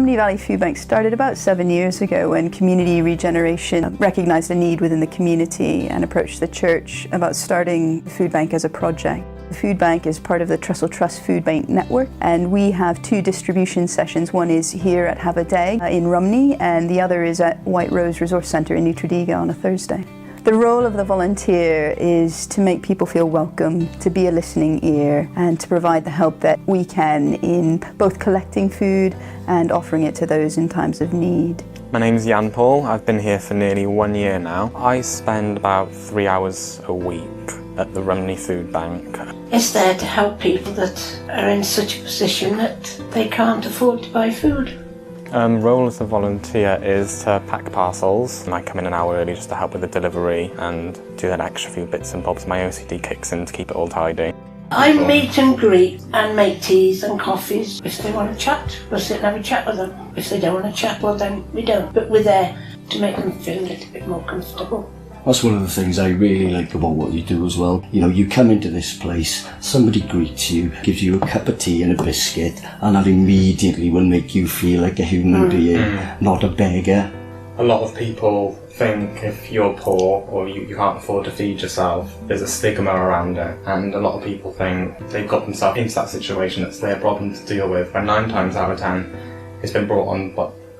Rhymney Valley Foodbank started about 7 years ago when community regeneration recognised a need within the community and approached the church about starting the food bank as a project. The food bank is part of the Trussell Trust Food Bank network, and we have 2 distribution sessions. One is here at Hafod Deg in Rhymney, and the other is at White Rose Resource Centre in Utrediga on a Thursday. The role of the volunteer is to make people feel welcome, to be a listening ear, and to provide the help that we can in both collecting food and offering it to those in times of need. My name's Jan Paul. I've been here for nearly 1 year now. I spend about 3 hours a week at the Rhymney Foodbank. It's there to help people that are in such a position that they can't afford to buy food. Role as a volunteer is to pack parcels. I come in an hour early just to help with the delivery and do that extra few bits and bobs. My OCD kicks in to keep it all tidy. I meet and greet and make teas and coffees. If they want to chat, we'll sit and have a chat with them. If they don't want to chat, well then we don't. But we're there to make them feel a little bit more comfortable. That's one of the things I really like about what you do as well. You know, you come into this place, somebody greets you, gives you a cup of tea and a biscuit, and that immediately will make you feel like a human being, not a beggar. A lot of people think if you're poor or you can't afford to feed yourself, there's a stigma around it, and a lot of people think they've got themselves into that situation, it's their problem to deal with, but 9 times out of 10 it's been brought on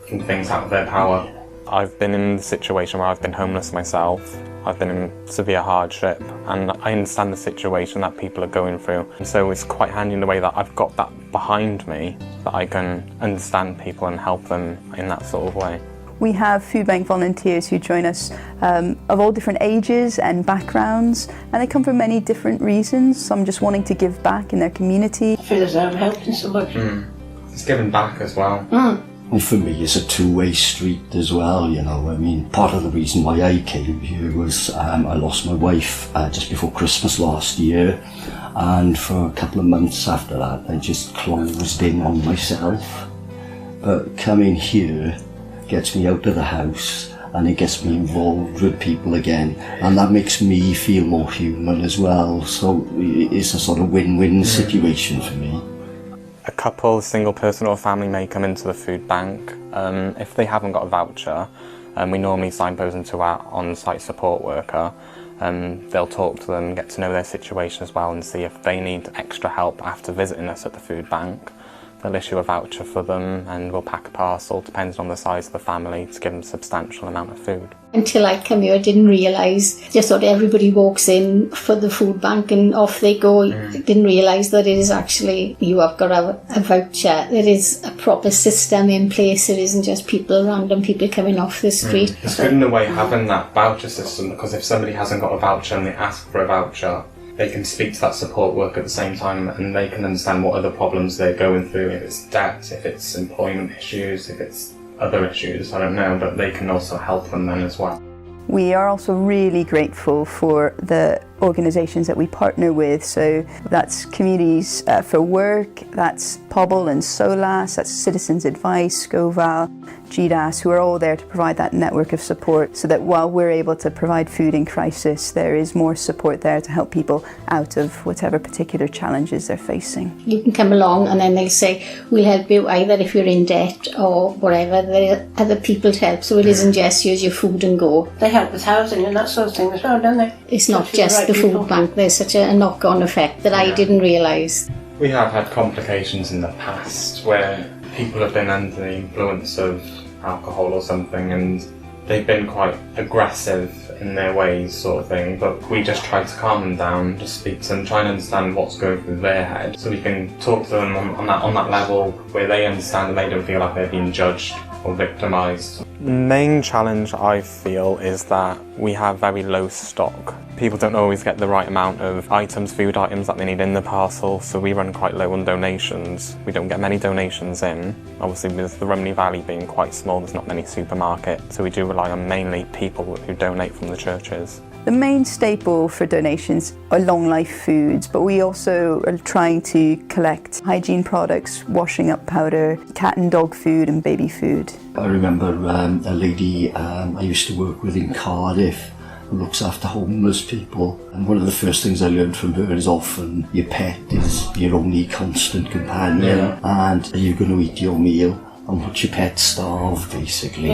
from things out of their power. I've been in the situation where I've been homeless myself. I've been in severe hardship, and I understand the situation that people are going through. And so it's quite handy in the way that I've got that behind me, that I can understand people and help them in that sort of way. We have food bank volunteers who join us of all different ages and backgrounds, and they come for many different reasons. Some just wanting to give back in their community. I feel as though I'm helping somebody. It's giving back as well. And for me, it's a two-way street as well, you know. I mean, part of the reason why I came here was I lost my wife just before Christmas last year, and for a couple of months after that, I just closed in on myself. But coming here gets me out of the house, and it gets me involved with people again, and that makes me feel more human as well. So it's a sort of win-win situation for me. A couple, a single person or a family may come into the food bank. If they haven't got a voucher, we normally signpost them to our on-site support worker. They'll talk to them, get to know their situation as well, and see if they need extra help after visiting us at the food bank. They'll issue a voucher for them, and we'll pack a parcel, depending on the size of the family, to give them a substantial amount of food. Until I come here, I didn't realise. Just thought everybody walks in for the food bank and off they go. Didn't realise that it is actually, you have got a voucher. There is a proper system in place. It isn't just random people coming off the street. It's good in a way having that voucher system, because if somebody hasn't got a voucher and they ask for a voucher, they can speak to that support worker at the same time, and they can understand what other problems they're going through, if it's debt, if it's employment issues, if it's other issues, I don't know, but they can also help them then as well. We are also really grateful for the organisations that we partner with, so that's Communities for Work, that's Pobl and Solas, that's Citizens Advice, Scoval, GDAS, who are all there to provide that network of support, so that while we're able to provide food in crisis, there is more support there to help people out of whatever particular challenges they're facing. You can come along and then they'll say, we'll help you either if you're in debt or whatever. There are other people to help, so it isn't just here's your food and go. They help with housing and that sort of thing as well, don't they? It's not just the food bank, there's such a knock-on effect that I didn't realise. We have had complications in the past where people have been under the influence of alcohol or something, and they've been quite aggressive in their ways, sort of thing, but we just try to calm them down, just speak to them, try and understand what's going through their head, so we can talk to them on that level where they understand and they don't feel like they're being judged or victimised. The main challenge I feel is that we have very low stock. People don't always get the right amount of food items that they need in the parcel, so we run quite low on donations. We don't get many donations in. Obviously with the Rhymney Valley being quite small, there's not many supermarkets, so we do rely on mainly people who donate from the churches. The main staple for donations are long life foods, but we also are trying to collect hygiene products, washing up powder, cat and dog food and baby food. I remember a lady I used to work with in Cardiff who looks after homeless people, and one of the first things I learned from her is often your pet is your only constant companion, and are you going to eat your meal? and watch your pet starve, basically.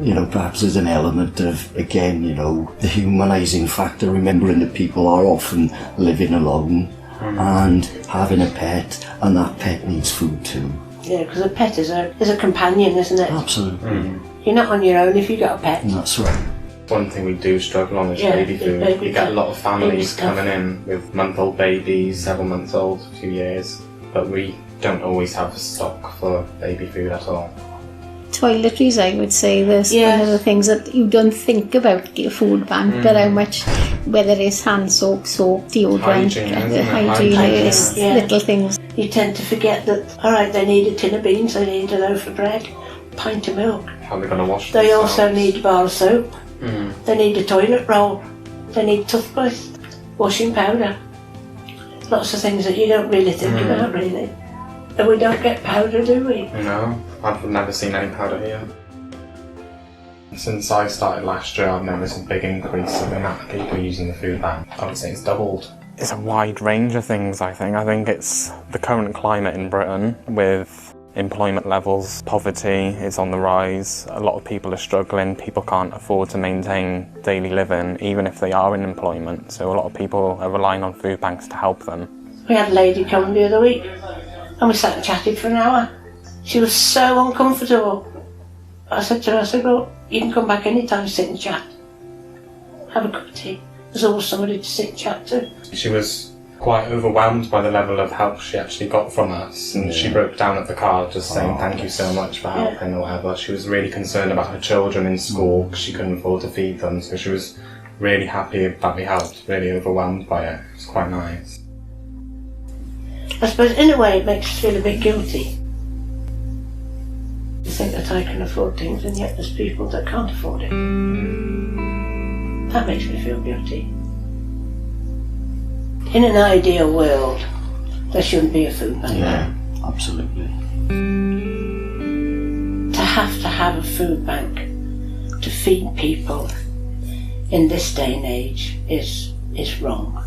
You know, perhaps there's an element of, again, you know, the humanising factor, remembering that people are often living alone and having a pet, and that pet needs food too. Yeah, because a pet is a companion, isn't it? Absolutely. You're not on your own if you've got a pet. That's right. One thing we do struggle on is baby food. You get a lot of families coming in with month-old babies, several months old, 2 years, but we don't always have stock for baby food at all. Toiletries, I would say, there's one of the things that you don't think about your food bank, but how much, whether it's hand soap, deodorant, hygiene is little things. You tend to forget that, alright, they need a tin of beans, they need a loaf of bread, a pint of milk. How are they going to wash They themselves? also need a bar of soap, they need a toilet roll, they need toothpaste, washing powder. Lots of things that you don't really think about, really. And we don't get powder, do we? No, I've never seen any powder here. Since I started last year, I've noticed a big increase in the amount of people using the food bank. I would say it's doubled. It's a wide range of things, I think. I think it's the current climate in Britain with employment levels, poverty is on the rise, a lot of people are struggling, people can't afford to maintain daily living even if they are in employment, so a lot of people are relying on food banks to help them. We had a lady come the other week and we sat and chatted for an hour. She was so uncomfortable. I said to her, well, you can come back any time, sit and chat. Have a cup of tea. There's always somebody to sit and chat to. She was quite overwhelmed by the level of help she actually got from us, and she broke down at the car just saying thank you so much for helping or whatever. She was really concerned about her children in school because she couldn't afford to feed them, so she was really happy that we helped, really overwhelmed by it. It was quite nice. I suppose in a way it makes us feel a bit guilty. You think that I can afford things and yet there's people that can't afford it. That makes me feel guilty. In an ideal world, there shouldn't be a food bank. Yeah, absolutely. To have a food bank to feed people in this day and age is wrong.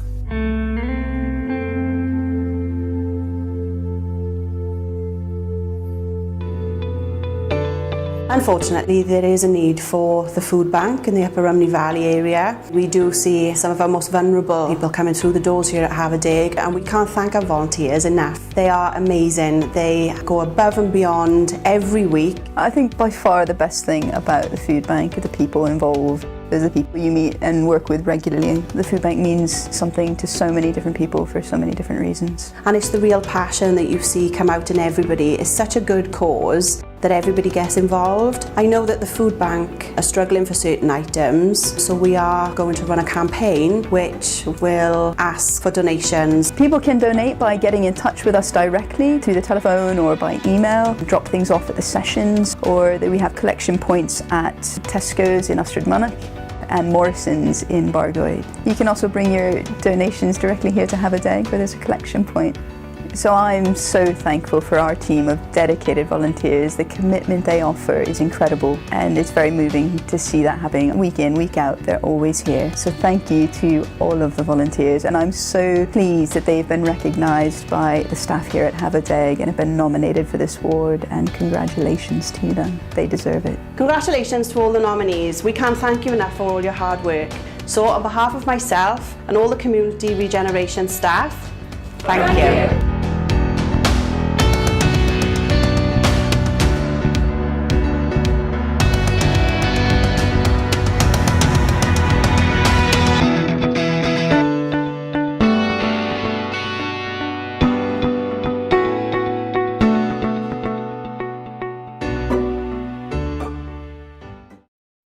Unfortunately, there is a need for the food bank in the Upper Rhymney Valley area. We do see some of our most vulnerable people coming through the doors here at Hafod Deg, and we can't thank our volunteers enough. They are amazing. They go above and beyond every week. I think by far the best thing about the food bank are the people involved. There's the people you meet and work with regularly. The food bank means something to so many different people for so many different reasons. And it's the real passion that you see come out in everybody. It's such a good cause that everybody gets involved. I know that the food bank are struggling for certain items, so we are going to run a campaign which will ask for donations. People can donate by getting in touch with us directly through the telephone or by email, drop things off at the sessions, or that we have collection points at Tesco's in Ystrad and Morrison's in Bargoed. You can also bring your donations directly here to Hafod Deg where there's a collection point. So I'm so thankful for our team of dedicated volunteers. The commitment they offer is incredible, and it's very moving to see that happening week in, week out. They're always here. So thank you to all of the volunteers, and I'm so pleased that they've been recognised by the staff here at Hafod Deg and have been nominated for this award, and congratulations to them. They deserve it. Congratulations to all the nominees. We can't thank you enough for all your hard work. So on behalf of myself and all the community regeneration staff, thank you.